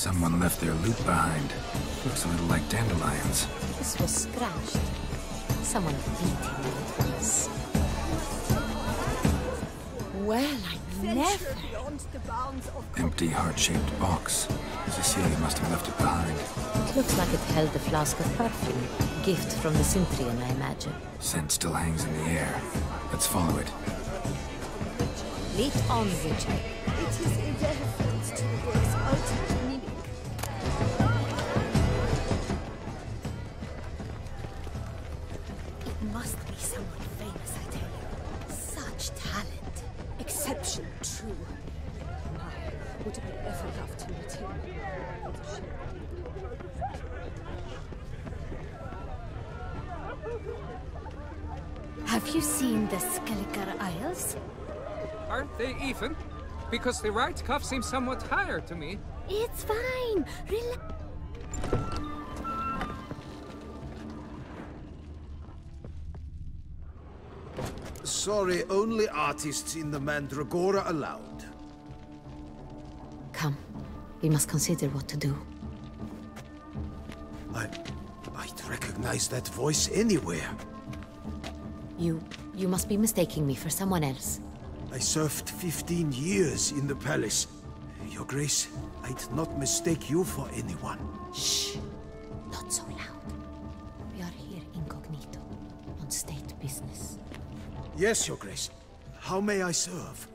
Someone left their loot behind. Looks a little like dandelions. This was scratched. Someone beat him with us. Well, I never... Empty heart-shaped box. Cecilia must have left it behind. It looks like it held a flask of perfume. Gift from the Cintrian, I imagine. Scent still hangs in the air. Let's follow it. Lead on, Richard. It is a reference to the word's ultimate meaning. It must be someone famous, I tell you. Such talent. Exception true. My, would I ever love to meet him? Have you seen the Skelliger Isles? Aren't they even? Because the right cuff seems somewhat higher to me. It's fine. Sorry, only artists in the Mandragora allowed. Come. We must consider what to do. I'd recognize that voice anywhere. You must be mistaking me for someone else. I served 15 years in the palace. Your Grace, I'd not mistake you for anyone. Shh! Not so loud. We are here incognito, on state business. Yes, Your Grace. How may I serve?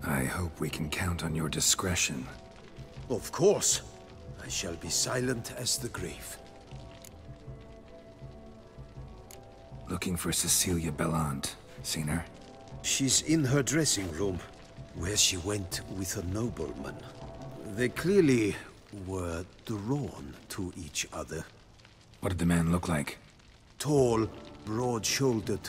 I hope we can count on your discretion. Of course. I shall be silent as the grave. Looking for Cecilia Bellant. Seen her? She's in her dressing room, where she went with a nobleman. They clearly were drawn to each other. What did the man look like? Tall, broad-shouldered,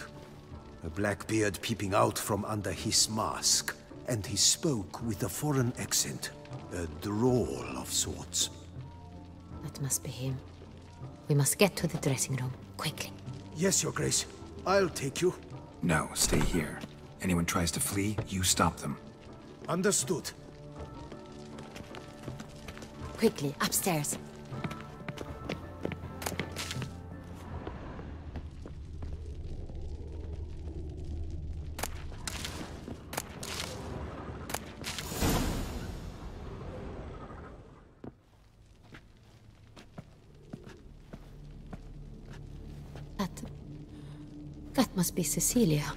a black beard peeping out from under his mask, and he spoke with a foreign accent, a drawl of sorts. That must be him. We must get to the dressing room, quickly. Yes, Your Grace. I'll take you. No, stay here. Anyone tries to flee, you stop them. Understood. Quickly, upstairs. That must be Cecilia.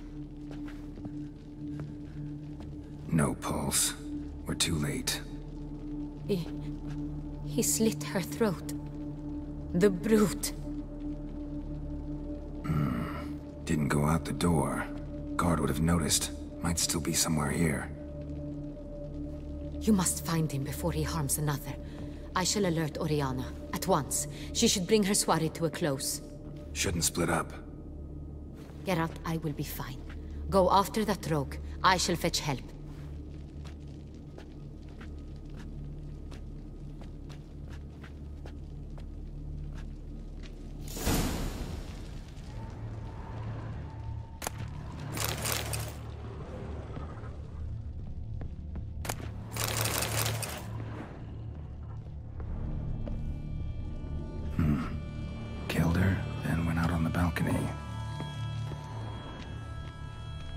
No pulse. We're too late. He slit her throat. The brute. Didn't go out the door. Guard would have noticed. Might still be somewhere here. You must find him before he harms another. I shall alert Oriana. At once. She should bring her soirée to a close. Shouldn't split up. Geralt, I will be fine. Go after that rogue. I shall fetch help. Killed her, then went out on the balcony.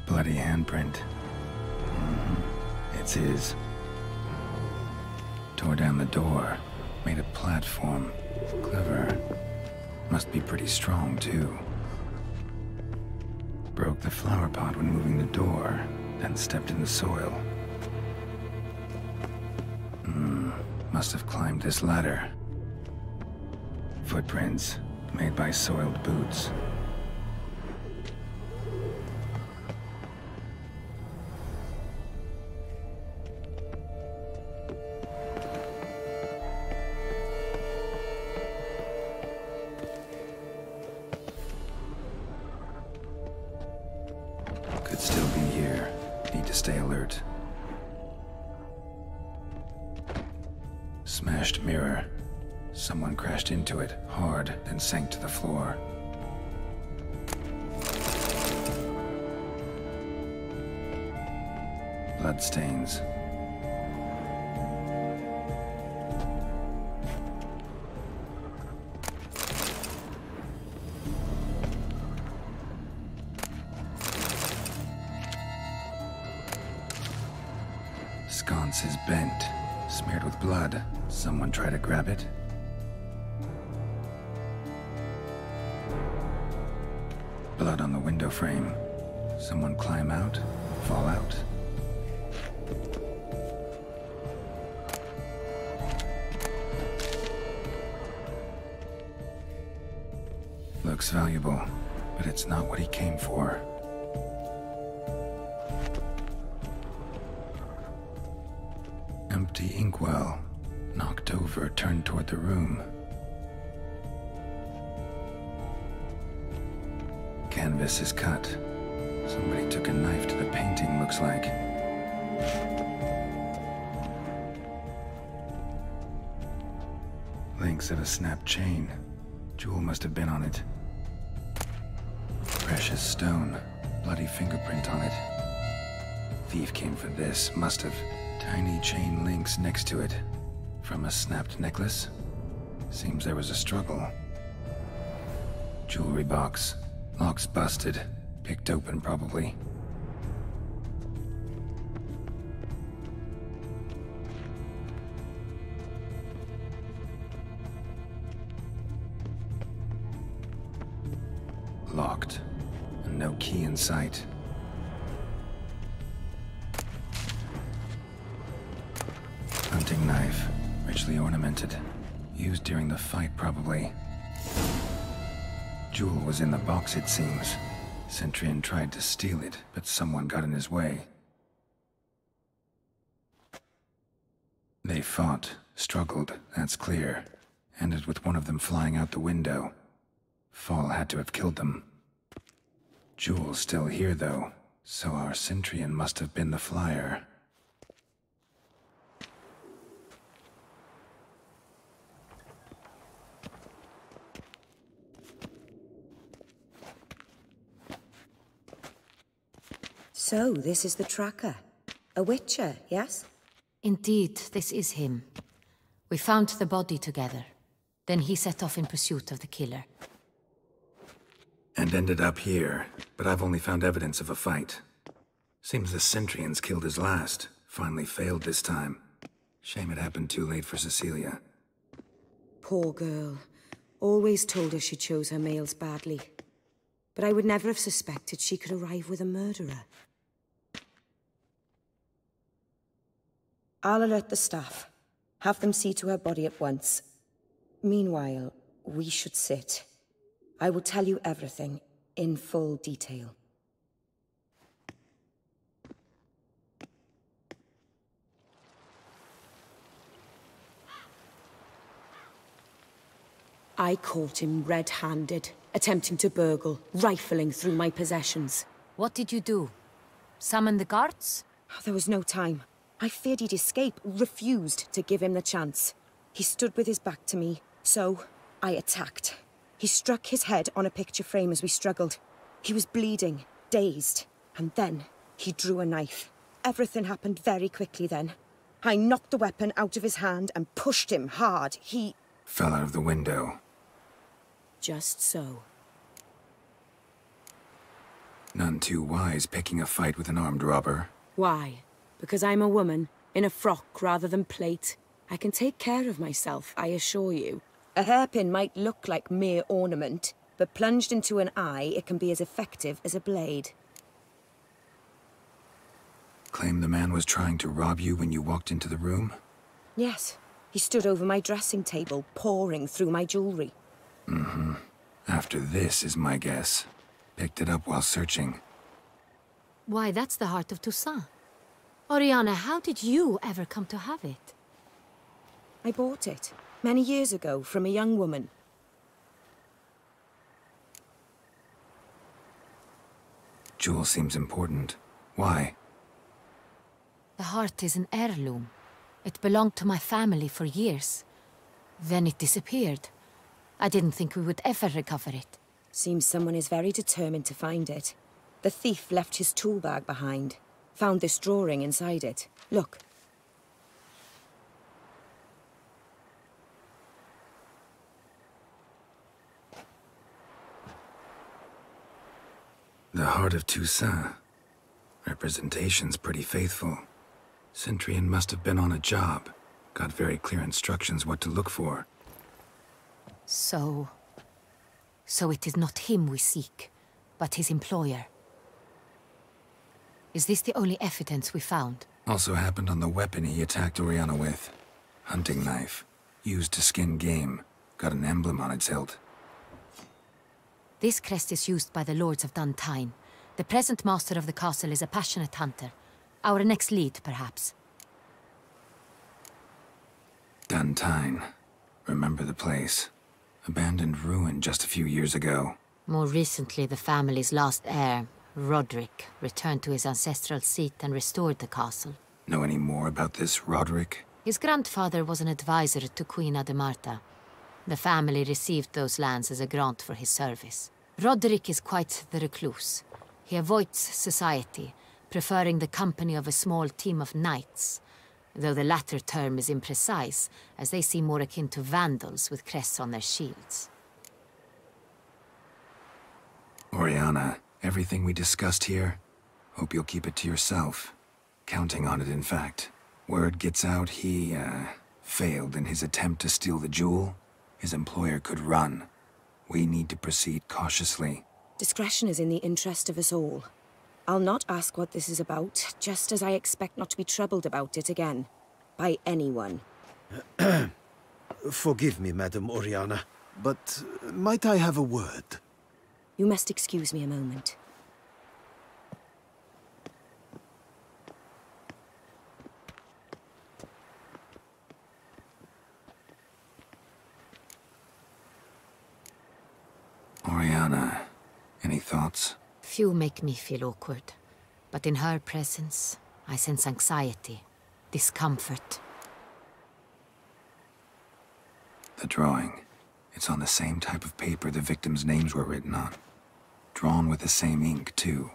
Bloody handprint. It's his. Tore down the door. Made a platform. Clever. Must be pretty strong, too. Broke the flower pot when moving the door, then stepped in the soil. Must have climbed this ladder. Footprints, made by soiled boots. Could still be here. Need to stay alert. Smashed mirror. Someone crashed into it, hard, then sank to the floor. Bloodstains. Sconce is bent, smeared with blood. Someone try to grab it? Blood on the window frame. Someone climb out? Fall out? Looks valuable, but it's not what he came for. Empty inkwell. Knocked over, turned toward the room. Canvas is cut. Somebody took a knife to the painting, looks like. Links of a snapped chain. Jewel must have been on it. Precious stone. Bloody fingerprint on it. Thief came for this, must have. Tiny chain links next to it. From a snapped necklace? Seems there was a struggle. Jewelry box. Lock's busted. Picked open, probably. Locked. And no key in sight. Hunting knife. Richly ornamented. Used during the fight, probably. Jewel was in the box, it seems. Centurion tried to steal it, but someone got in his way. They fought, struggled, that's clear. Ended with one of them flying out the window. Fall had to have killed them. Jewel's still here, though, so our Centurion must have been the flyer. So, this is the tracker. A witcher, yes? Indeed, this is him. We found the body together. Then he set off in pursuit of the killer. And ended up here, but I've only found evidence of a fight. Seems the Centurions killed his last. Finally failed this time. Shame it happened too late for Cecilia. Poor girl. Always told her she chose her males badly. But I would never have suspected she could arrive with a murderer. I'll alert the staff. Have them see to her body at once. Meanwhile, we should sit. I will tell you everything, in full detail. I caught him red-handed, attempting to burgle, rifling through my possessions. What did you do? Summon the guards? There was no time. I feared he'd escape, refused to give him the chance. He stood with his back to me, so I attacked. He struck his head on a picture frame as we struggled. He was bleeding, dazed, and then he drew a knife. Everything happened very quickly then. I knocked the weapon out of his hand and pushed him hard. He Fell out of the window. just so. None too wise picking a fight with an armed robber. Why? Because I'm a woman, in a frock rather than plate. I can take care of myself, I assure you. A hairpin might look like mere ornament, but plunged into an eye, it can be as effective as a blade. Claim the man was trying to rob you when you walked into the room? Yes, he stood over my dressing table, pouring through my jewelry. Mm-hmm. After this is my guess. Picked it up while searching. Why, that's the heart of Toussaint. Oriana, how did you ever come to have it? I bought it, many years ago, from a young woman. Jewel seems important. Why? The heart is an heirloom. It belonged to my family for years. Then it disappeared. I didn't think we would ever recover it. Seems someone is very determined to find it. The thief left his tool bag behind. Found this drawing inside it. Look. The heart of Toussaint. Representation's pretty faithful. Centurion must have been on a job. Got very clear instructions what to look for. So it is not him we seek, but his employer. Is this the only evidence we found? Also happened on the weapon he attacked Oriana with. Hunting knife. Used to skin game. Got an emblem on its hilt. This crest is used by the Lords of Duntine. The present master of the castle is a passionate hunter. Our next lead, perhaps. Duntine. Remember the place. Abandoned ruin just a few years ago. More recently, the family's last heir, Roderick, returned to his ancestral seat and restored the castle. Know any more about this Roderick? His grandfather was an advisor to Queen Ademarta. The family received those lands as a grant for his service. Roderick is quite the recluse. He avoids society, preferring the company of a small team of knights, though the latter term is imprecise, as they seem more akin to vandals with crests on their shields. Oriana, everything we discussed here, hope you'll keep it to yourself. Counting on it, in fact. Word gets out he, failed in his attempt to steal the jewel. His employer could run. We need to proceed cautiously. Discretion is in the interest of us all. I'll not ask what this is about, just as I expect not to be troubled about it again. By anyone. Forgive me, Madam Oriana, but might I have a word? You must excuse me a moment. Oriana, any thoughts? Few make me feel awkward, but in her presence, I sense anxiety, discomfort. The drawing. It's on the same type of paper the victims' names were written on. Drawn with the same ink, too.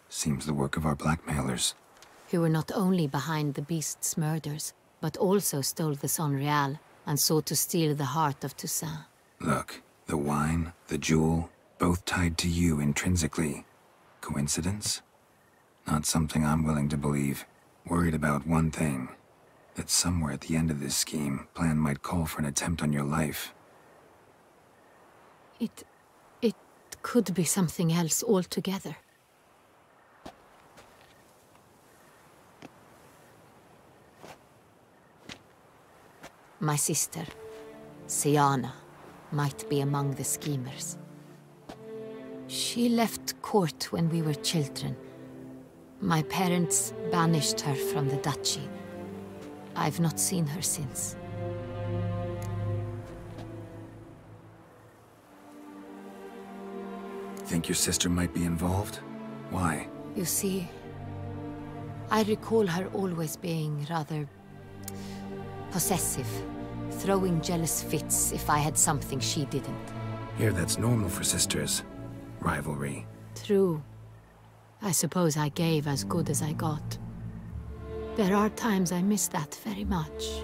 Seems the work of our blackmailers. Who were not only behind the beast's murders, but also stole the Son Real and sought to steal the heart of Toussaint. Look, the wine, the jewel, both tied to you intrinsically. Coincidence? Not something I'm willing to believe. Worried about one thing. That somewhere at the end of this scheme, plan might call for an attempt on your life. It could be something else altogether. My sister, Siana, might be among the schemers. She left court when we were children. My parents banished her from the duchy. I've not seen her since. Think your sister might be involved? Why? You see, I recall her always being rather possessive, throwing jealous fits if I had something she didn't. Here, that's normal for sisters. Rivalry. True. I suppose I gave as good as I got. There are times I miss that very much.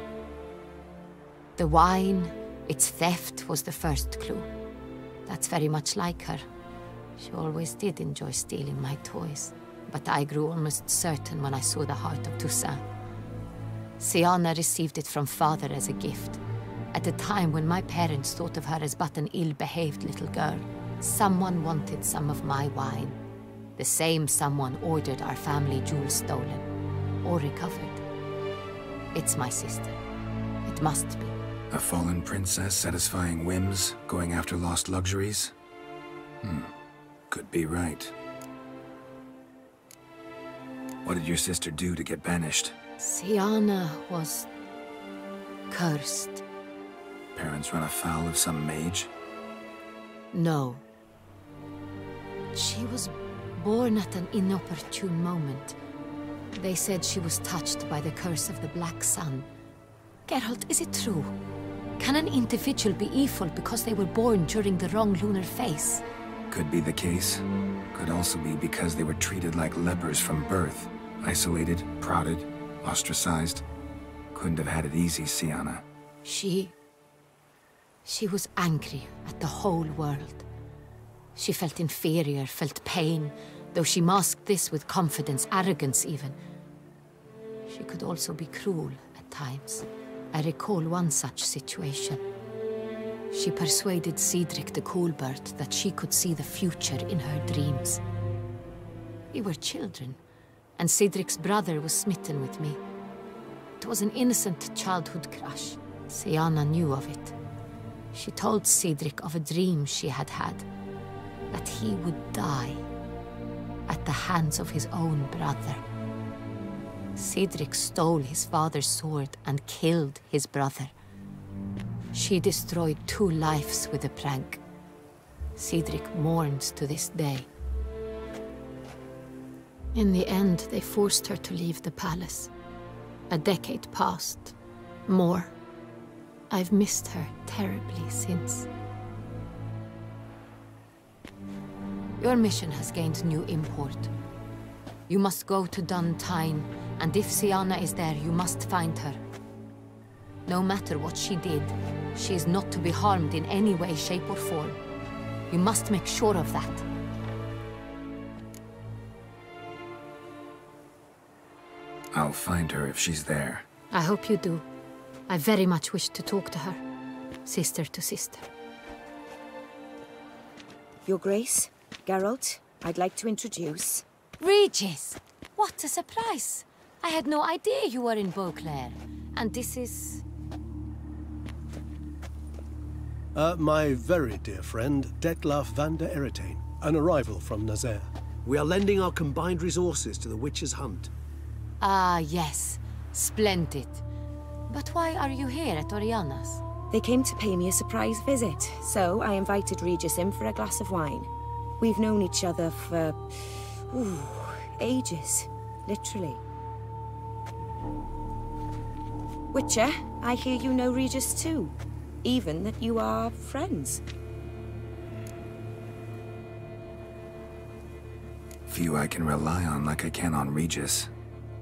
The wine, its theft, was the first clue. That's very much like her. She always did enjoy stealing my toys, but I grew almost certain when I saw the heart of Toussaint. Siana received it from father as a gift. At a time when my parents thought of her as but an ill-behaved little girl, someone wanted some of my wine. The same someone ordered our family jewels stolen, or recovered. It's my sister. It must be. A fallen princess satisfying whims, going after lost luxuries? Could be right. What did your sister do to get banished? Siana was cursed. Parents run afoul of some mage? No. She was born at an inopportune moment. They said she was touched by the curse of the Black Sun. Geralt, is it true? Can an individual be evil because they were born during the wrong lunar phase? Could be the case. Could also be because they were treated like lepers from birth. Isolated, prodded, ostracized. Couldn't have had it easy, Siana. She was angry at the whole world. She felt inferior, felt pain, though she masked this with confidence, arrogance even. She could also be cruel at times. I recall one such situation. She persuaded Cedric the Coolbird that she could see the future in her dreams. We were children, and Cedric's brother was smitten with me. It was an innocent childhood crush. Sienna knew of it. She told Cedric of a dream she had had, that he would die at the hands of his own brother. Cedric stole his father's sword and killed his brother. She destroyed 2 lives with a prank. Cedric mourns to this day. In the end, they forced her to leave the palace. A decade passed. More. I've missed her terribly since. Your mission has gained new import. You must go to Dun Tine, and if Sienna is there, you must find her. No matter what she did, she is not to be harmed in any way, shape, or form. You must make sure of that. I'll find her if she's there. I hope you do. I very much wish to talk to her. Sister to sister. Your Grace, Geralt, I'd like to introduce... Regis! What a surprise! I had no idea you were in Beauclair. And this is... My very dear friend, Detlaf van der Eretain, an arrival from Nazaire. We are lending our combined resources to the Witcher's hunt. Ah, yes. Splendid. But why are you here at Oriana's? They came to pay me a surprise visit, so I invited Regis in for a glass of wine. We've known each other for... ages. Literally. Witcher, I hear you know Regis too. Even that you are friends. Few I can rely on like I can on Regis.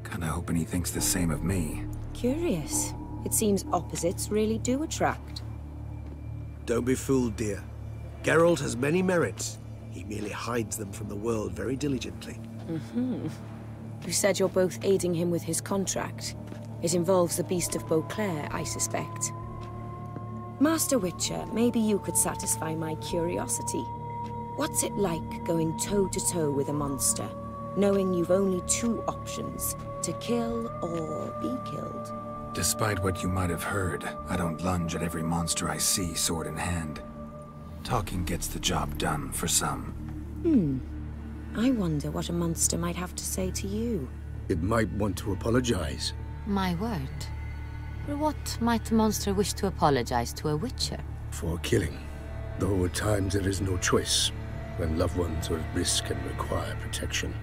Kinda hoping he thinks the same of me. Curious. It seems opposites really do attract. Don't be fooled, dear. Geralt has many merits. He merely hides them from the world very diligently. You said you're both aiding him with his contract. It involves the Beast of Beauclair, I suspect. Master Witcher, maybe you could satisfy my curiosity. What's it like going toe-to-toe with a monster, knowing you've only 2 options, to kill or be killed? Despite what you might have heard, I don't lunge at every monster I see sword in hand. Talking gets the job done for some. I wonder what a monster might have to say to you. It might want to apologize. My word. For what might a monster wish to apologize to a witcher? For killing. Though at times there is no choice, when loved ones are at risk and require protection.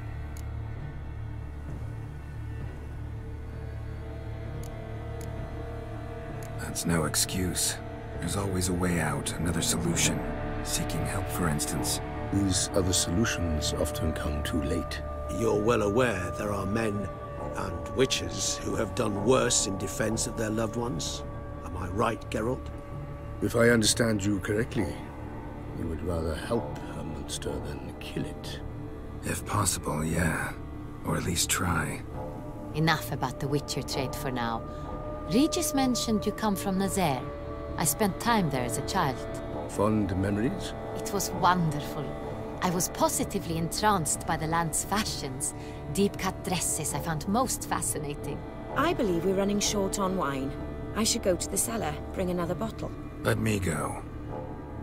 That's no excuse. There's always a way out, another solution. Seeking help, for instance. These other solutions often come too late. You're well aware there are men and witches who have done worse in defense of their loved ones. Am I right, Geralt? If I understand you correctly, you would rather help a monster than kill it. If possible, yeah. Or at least try. Enough about the witcher trade for now. Regis mentioned you come from Nazaire. I spent time there as a child. Fond memories? It was wonderful. I was positively entranced by the land's fashions. Deep-cut dresses I found most fascinating. I believe we're running short on wine. I should go to the cellar, bring another bottle. Let me go.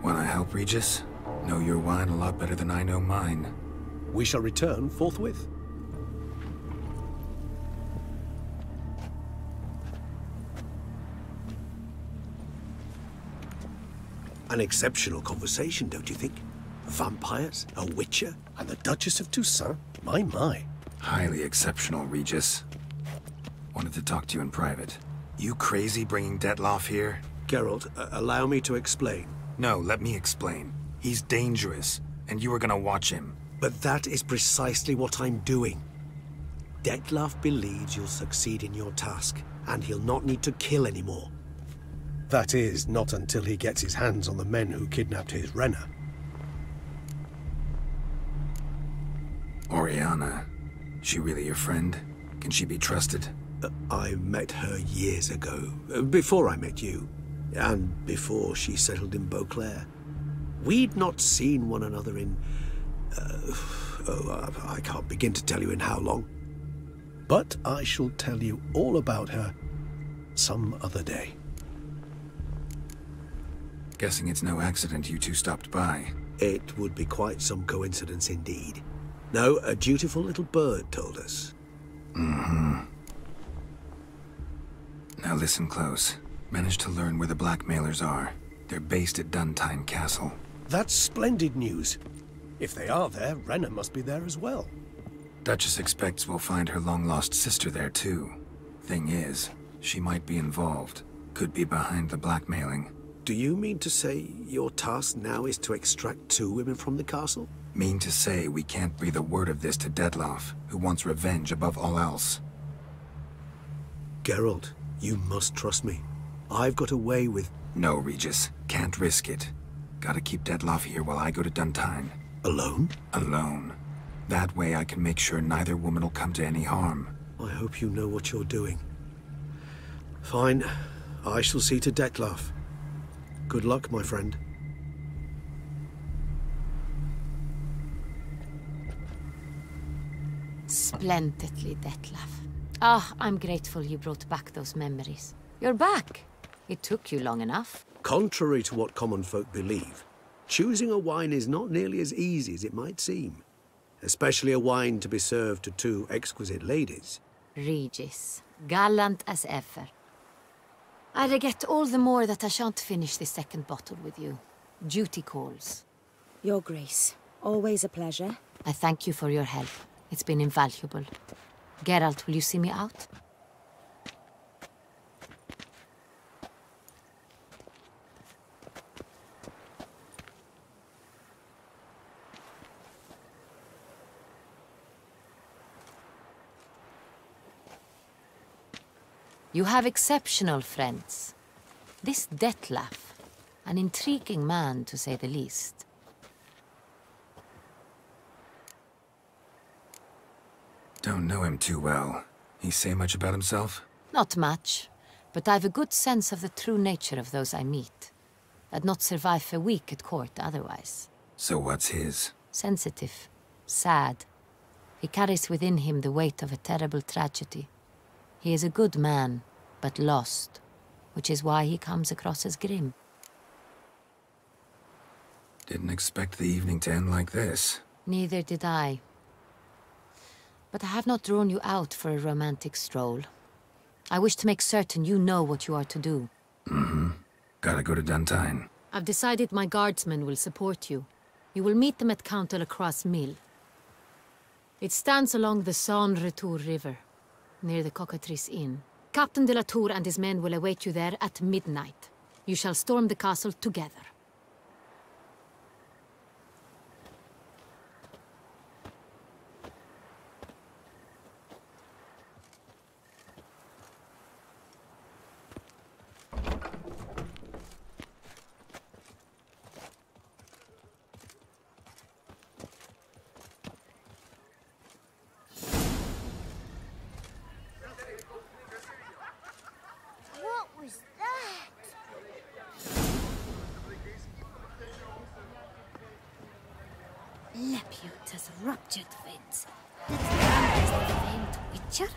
Wanna help, Regis? Know your wine a lot better than I know mine. We shall return forthwith. An exceptional conversation, don't you think? Vampires, a witcher, And the Duchess of Toussaint? My. Highly exceptional, Regis. Wanted to talk to you in private. You crazy bringing Detlaf here? Geralt, allow me to explain. No, let me explain. He's dangerous, and you were gonna watch him. But that is precisely what I'm doing. Detlaf believes you'll succeed in your task, and he'll not need to kill anymore. That is, not until he gets his hands on the men who kidnapped his Renna. Oriana. She really your friend? Can she be trusted? I met her years ago, before I met you, and before she settled in Beauclair. We'd not seen one another in... I can't begin to tell you in how long. But I shall tell you all about her some other day. Guessing it's no accident you two stopped by. It would be quite some coincidence indeed. No, a dutiful little bird told us. Mm-hmm. Now listen close. Managed to learn where the blackmailers are. They're based at Duntine Castle. That's splendid news. If they are there, Renna must be there as well. Duchess expects we'll find her long-lost sister there too. Thing is, she might be involved. Could be behind the blackmailing. Do you mean to say your task now is to extract 2 women from the castle? Mean to say we can't breathe a word of this to Dettlaff, who wants revenge above all else. Geralt, you must trust me. I've got away with... No, Regis. Can't risk it. Gotta keep Dettlaff here while I go to Duntine. Alone? Alone. That way I can make sure neither woman will come to any harm. I hope you know what you're doing. Fine. I shall see to Dettlaff. Good luck, my friend. Splendidly, Dettlaff. Ah, I'm grateful you brought back those memories. You're back. It took you long enough. Contrary to what common folk believe, choosing a wine is not nearly as easy as it might seem. Especially a wine to be served to 2 exquisite ladies. Regis, gallant as ever. I regret all the more that I shan't finish the 2nd bottle with you. Duty calls. Your Grace, always a pleasure. I thank you for your help. It's been invaluable. Geralt, will you see me out? You have exceptional friends. This Dettlaff, an intriguing man to say the least. Don't know him too well. He say much about himself? Not much, but I've a good sense of the true nature of those I meet. I'd not survive a week at court otherwise. So what's his? Sensitive, sad. He carries within him the weight of a terrible tragedy. He is a good man, but lost, which is why he comes across as grim. Didn't expect the evening to end like this. Neither did I. But I have not drawn you out for a romantic stroll. I wish to make certain you know what you are to do. Mm-hmm. Gotta go to Duntine. I've decided my guardsmen will support you. You will meet them at Count de la Croix's mill. It stands along the Saône-Retour River, near the Cockatrice Inn. Captain de la Tour and his men will await you there at midnight. You shall storm the castle together. What was that? Laputas ruptured veins. That's the famed Witcher.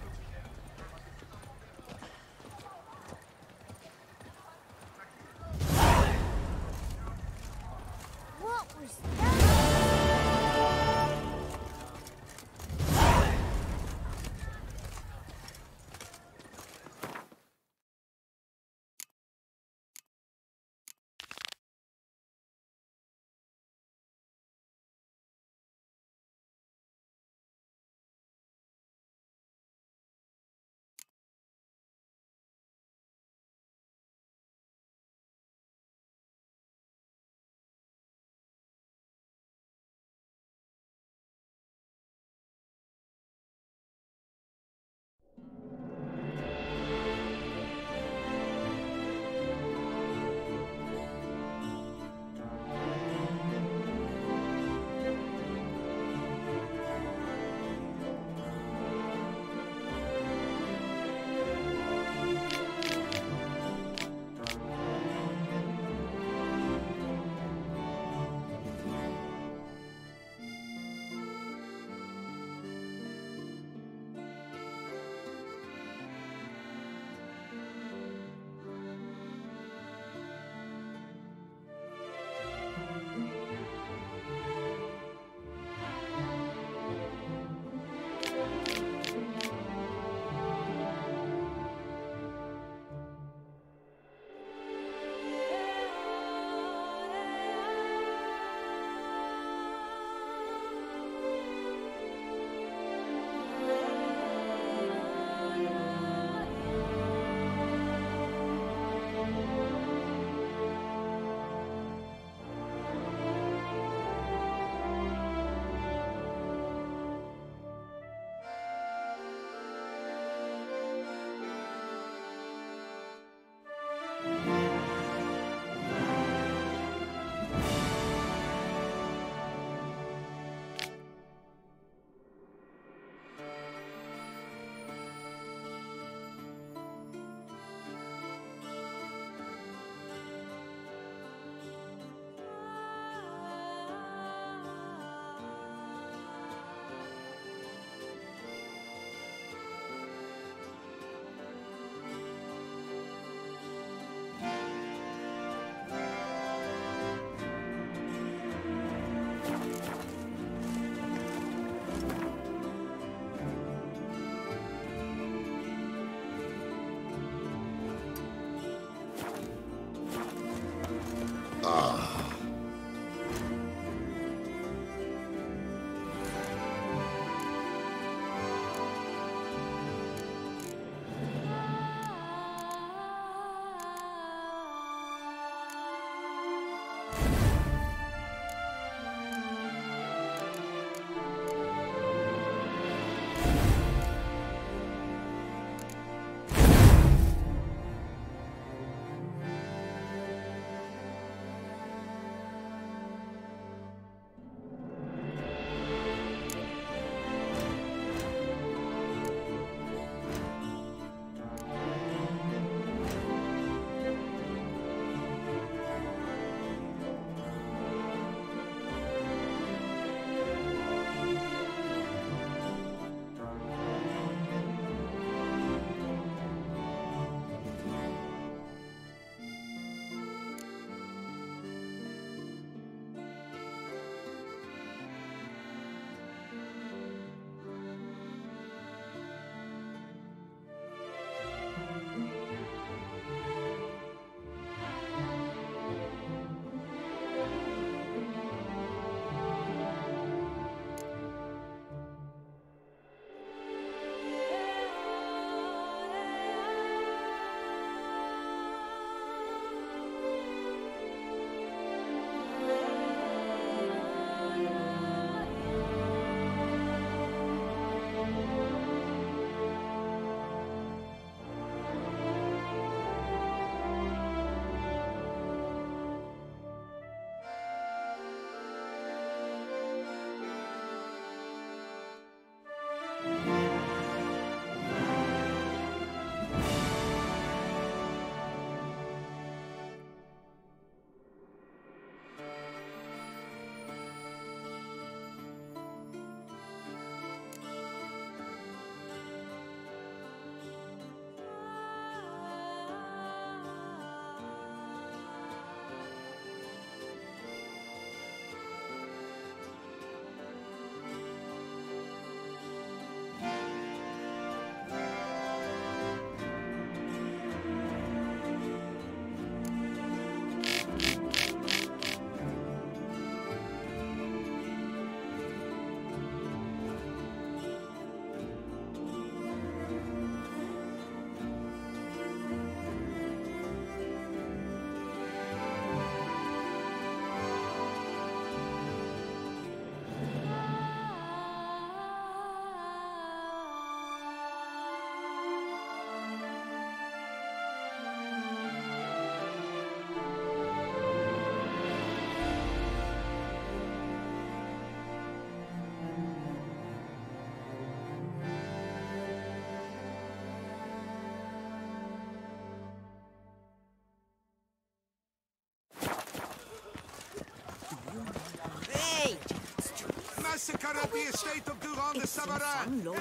massacre at the estate of Durand de Savarin!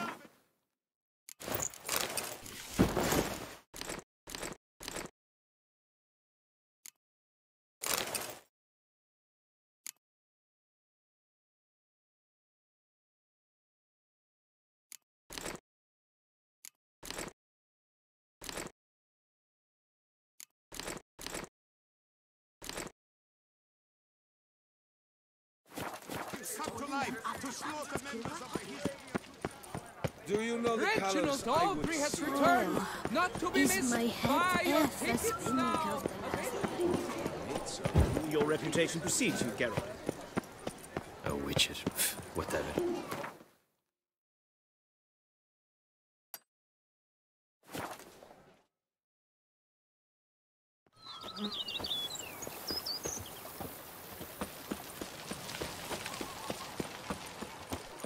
Come to life to slaughter members of the history. Do you know the Reginald colors I would Aubrey has swear? returned, not to be Is missed. my head Buy your ever tickets spinning now. Your reputation precedes you, Geralt. Oh, witches. Whatever.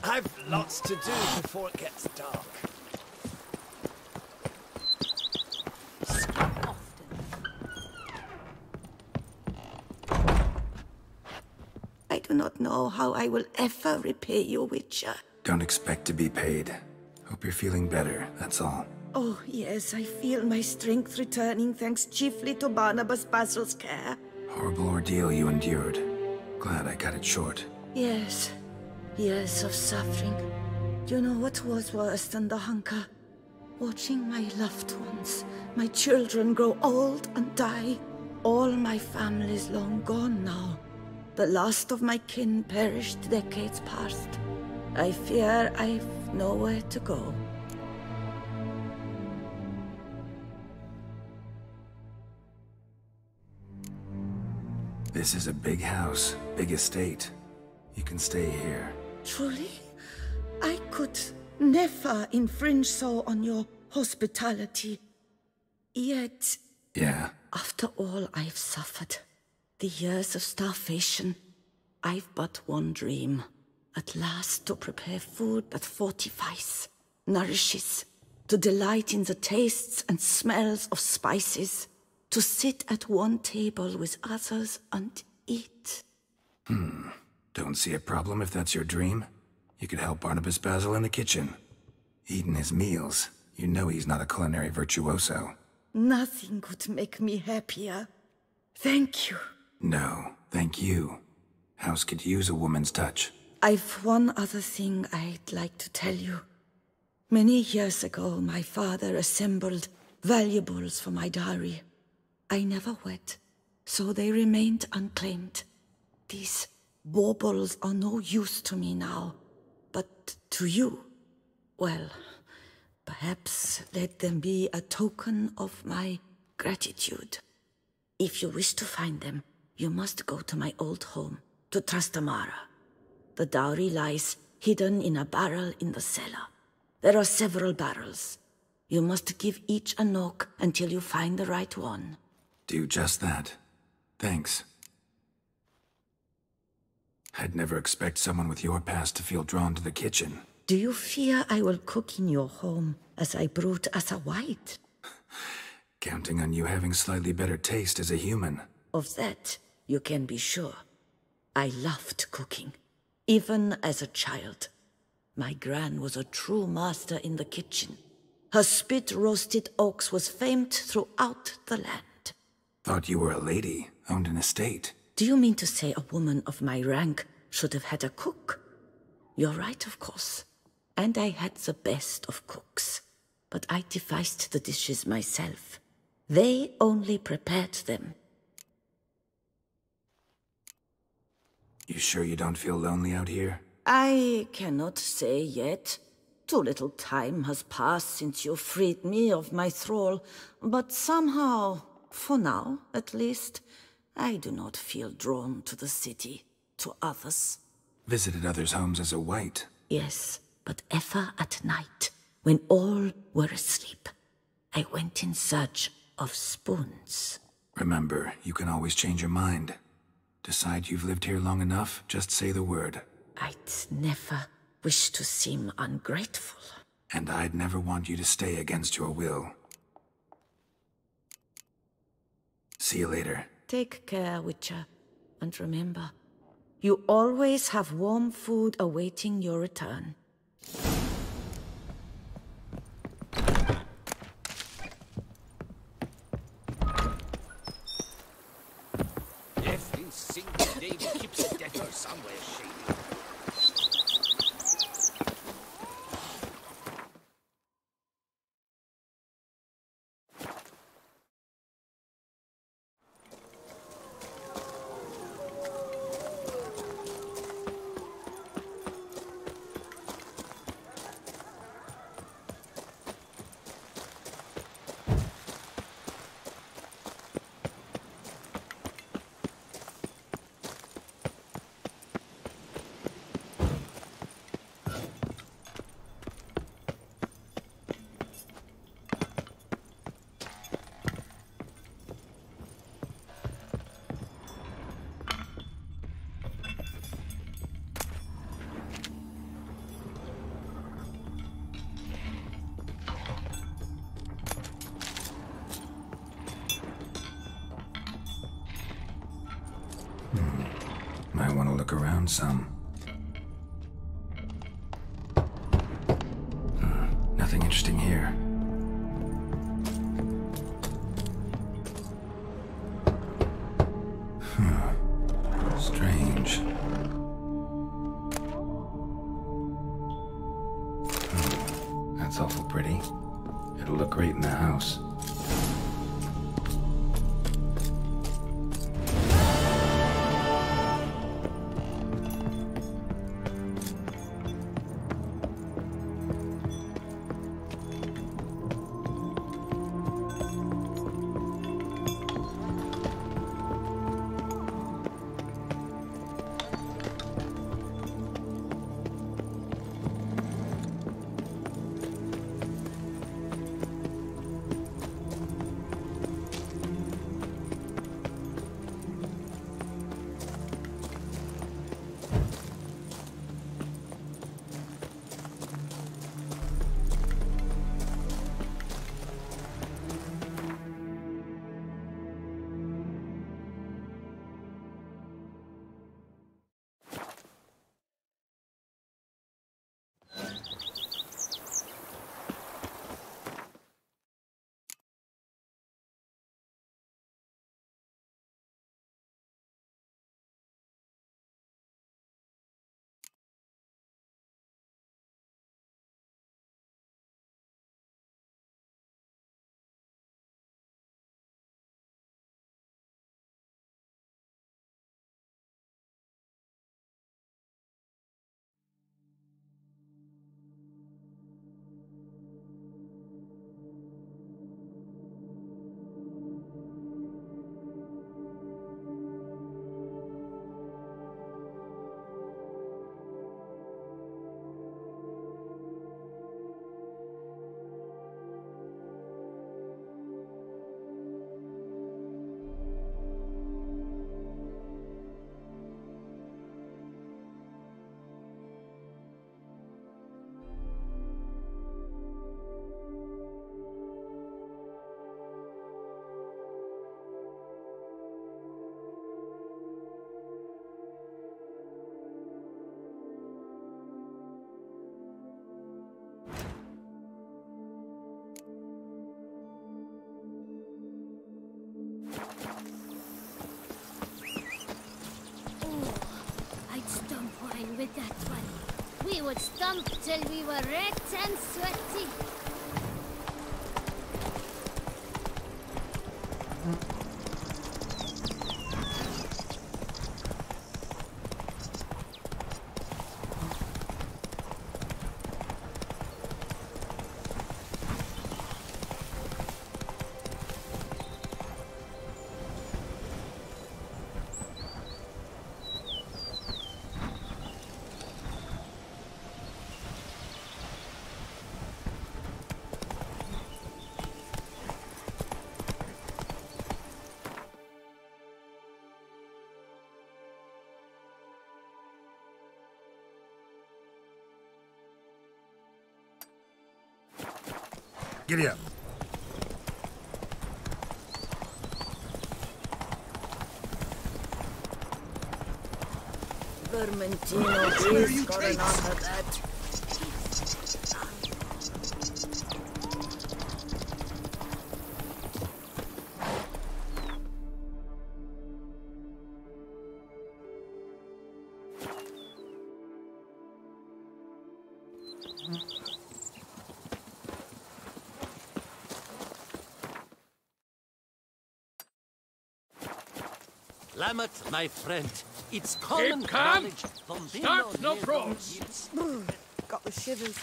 I've lots to do before it gets dark. I do not know how I will ever repay you, Witcher. Don't expect to be paid. Hope you're feeling better, that's all. Oh, yes, I feel my strength returning thanks chiefly to Barnabas Basil's care. Horrible ordeal you endured. Glad I cut it short. Yes, years of suffering. You know what was worse than the hunger? Watching my loved ones, my children grow old and die. All my family's long gone now. The last of my kin perished decades past. I fear I've nowhere to go. This is a big house, big estate. You can stay here. Truly? I could never infringe so on your hospitality. Yet, Yeah, after all I've suffered, the years of starvation, I've but one dream. At last to prepare food that fortifies, nourishes, to delight in the tastes and smells of spices, to sit at one table with others and eat. don't see a problem if that's your dream. You could help Barnabas Basil in the kitchen. Eating his meals. You know he's not a culinary virtuoso. Nothing could make me happier. Thank you. No, thank you. House could use a woman's touch. I've one other thing I'd like to tell you. Many years ago, my father assembled valuables for my dowry. I never wed, so they remained unclaimed. These baubles are no use to me now, but to you, well, perhaps let them be a token of my gratitude. If you wish to find them, you must go to my old home, to Trastamara. The dowry lies hidden in a barrel in the cellar. There are several barrels. You must give each a knock until you find the right one. Do just that. Thanks. I'd never expect someone with your past to feel drawn to the kitchen. Do you fear I will cook in your home as I brewed as a white? Counting on you having slightly better taste as a human. Of that, you can be sure. I loved cooking, even as a child. My gran was a true master in the kitchen. Her spit-roasted oaks was famed throughout the land. Thought you were a lady, owned an estate. Do you mean to say a woman of my rank should have had a cook? You're right, of course. And I had the best of cooks. But I devised the dishes myself. They only prepared them. You sure you don't feel lonely out here? I cannot say yet. Too little time has passed since you freed me of my thrall, but somehow, for now at least, I do not feel drawn to the city, to others. Visited others' homes as a white. Yes, but ever at night, when all were asleep, I went in search of spoons. Remember, you can always change your mind. Decide you've lived here long enough, just say the word. I'd never wish to seem ungrateful. And I'd never want you to stay against your will. See you later. Take care, Witcher. And remember, You always have warm food awaiting your return. Every single day we keep the devil somewhere shady. Might want to look around some. Nothing interesting here. Strange. That's awful pretty. It'll look great in the house. With that one, we would stomp till we were red and sweaty. Giddy up. Vermentino is going on to that. Lamet, my friend, it's common Keep calm. knowledge from Start no pros. Got the shivers.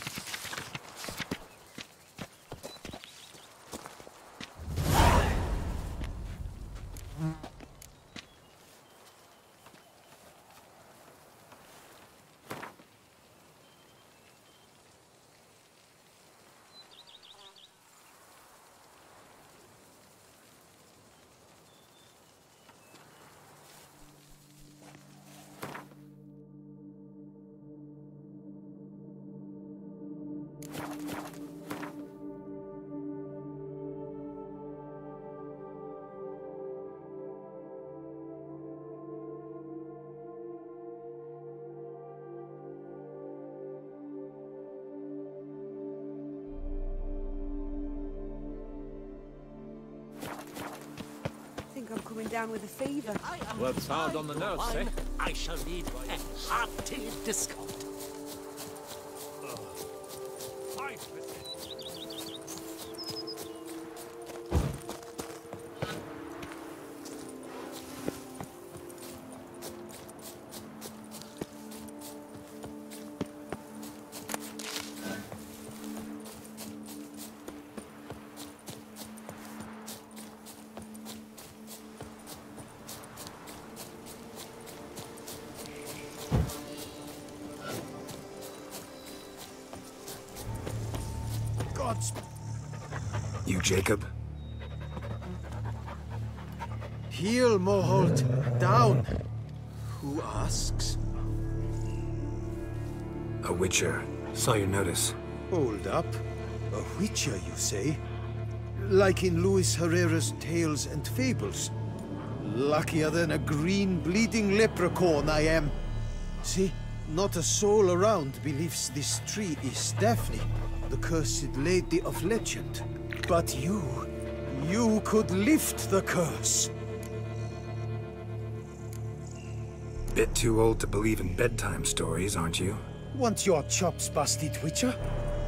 I'm coming down with a fever. Well, it's hard on the nose, eh? I shall need a hearty discount. You, Jacob? Heel, Moholt. Down. Who asks? A witcher. Saw your notice. Hold up. A witcher, you say? Like in Luis Herrera's Tales and Fables. Luckier than a green, bleeding leprechaun I am. See, not a soul around believes this tree is Daphne, the cursed lady of legend. But you could lift the curse. Bit too old to believe in bedtime stories, aren't you? Want your chops busted, Witcher?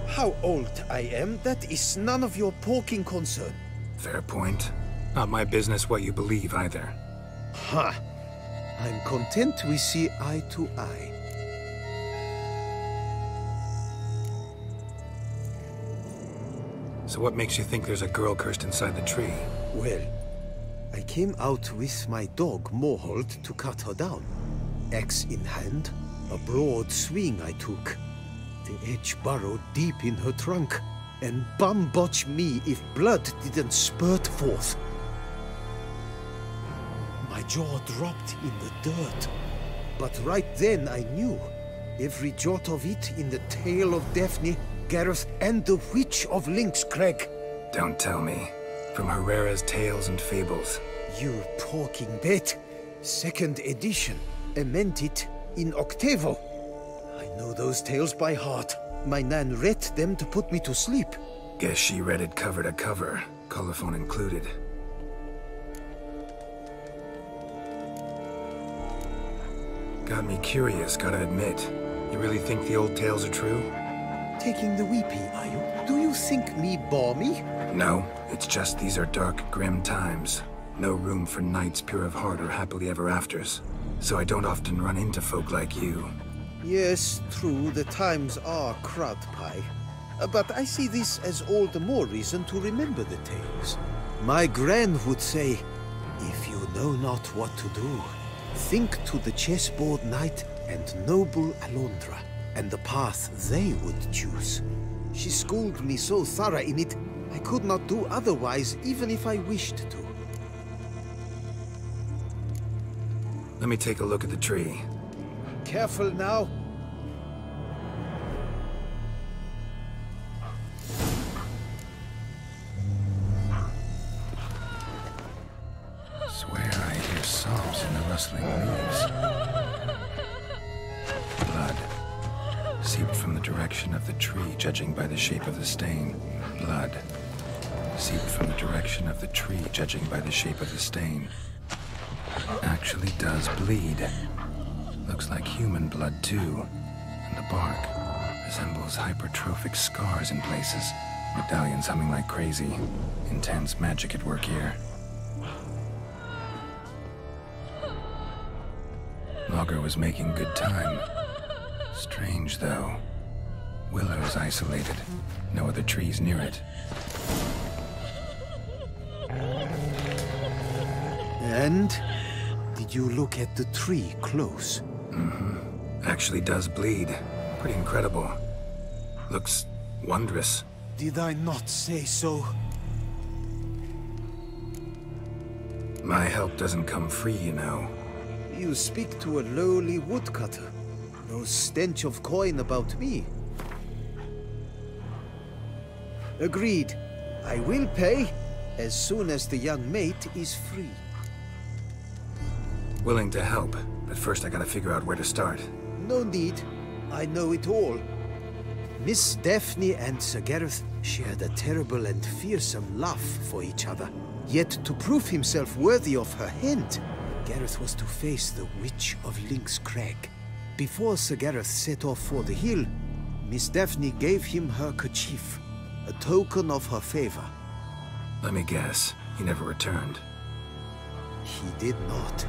How old I am, that is none of your poking concern. Fair point. Not my business what you believe, either. Ha! I'm content we see eye to eye. So what makes you think there's a girl cursed inside the tree? Well, I came out with my dog, Moholt, to cut her down. Axe in hand, a broad swing I took. The edge burrowed deep in her trunk, and bum-botch me if blood didn't spurt forth. My jaw dropped in the dirt, but right then I knew. Every jot of it in the tale of Daphne, Gareth, and the Witch of Lynx Crag. Don't tell me. From Herrera's Tales and Fables. You talking bet. Second edition. Amended in octavo. I know those tales by heart. My nan read them to put me to sleep. Guess she read it cover to cover, colophon included. Got me curious, gotta admit. You really think the old tales are true? Taking the weepy, are you? Do you think me balmy? No, it's just these are dark, grim times. No room for knights pure of heart or happily ever afters. So I don't often run into folk like you. Yes, true, the times are crud pie. But I see this as all the more reason to remember the tales. My gran would say, if you know not what to do, think to the chessboard knight and noble Alondra, and the path they would choose. She schooled me so thorough in it, I could not do otherwise, even if I wished to. Let me take a look at the tree. Careful now. Swear I hear sobs in the rustling leaves. Seeped from the direction of the tree, judging by the shape of the stain. Blood. Seeped from the direction of the tree, judging by the shape of the stain. Actually does bleed. Looks like human blood, too. And the bark resembles hypertrophic scars in places. Medallions humming like crazy. Intense magic at work here. Logger was making good time. Strange, though. Willow's isolated. No other trees near it. And? Did you look at the tree close? Mm-hmm. Actually does bleed. Pretty incredible. Looks wondrous. Did I not say so? My help doesn't come free, you know. You speak to a lowly woodcutter. No stench of coin about me. Agreed. I will pay as soon as the young mate is free. Willing to help, but first I gotta figure out where to start. No need. I know it all. Miss Daphne and Sir Gareth shared a terrible and fearsome love for each other. Yet to prove himself worthy of her hand, Gareth was to face the Witch of Lynx Crag. Before Sir Gareth set off for the hill, Miss Daphne gave him her kerchief, a token of her favor. Let me guess, he never returned. He did not.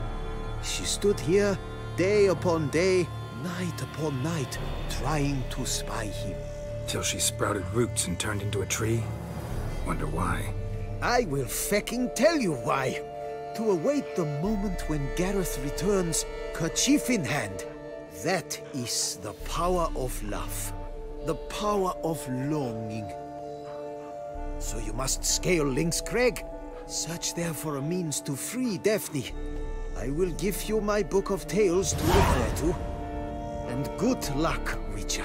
She stood here, day upon day, night upon night, trying to spy him. Till she sprouted roots and turned into a tree? Wonder why. I will fecking tell you why. To await the moment when Gareth returns, kerchief in hand. That is the power of love. The power of longing. So you must scale Lynx Crag. Search there for a means to free Daphne. I will give you my book of tales to refer to. And good luck, Witcher.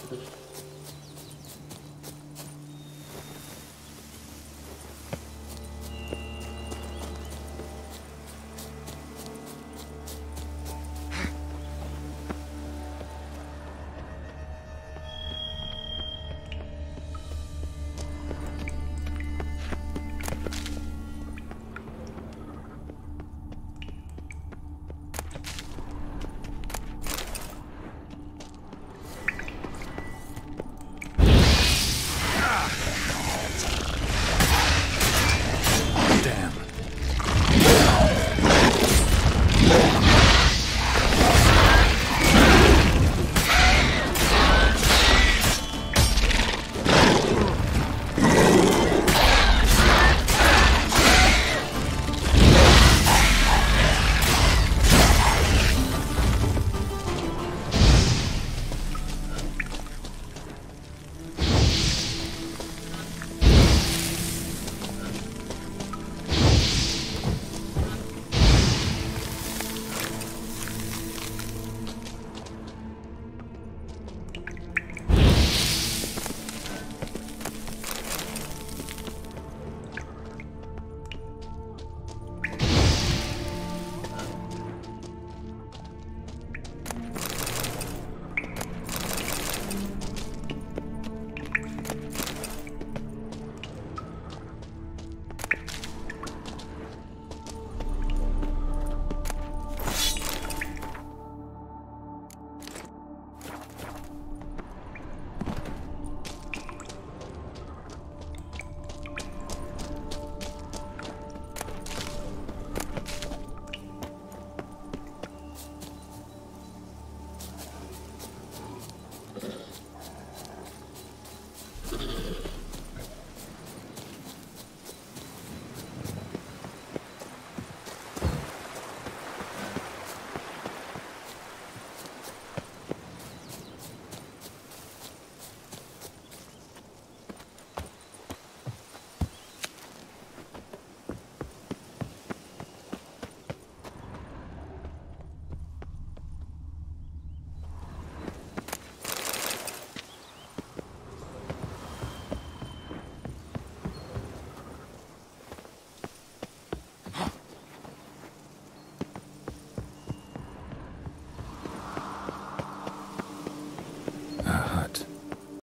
Arkadaşlar.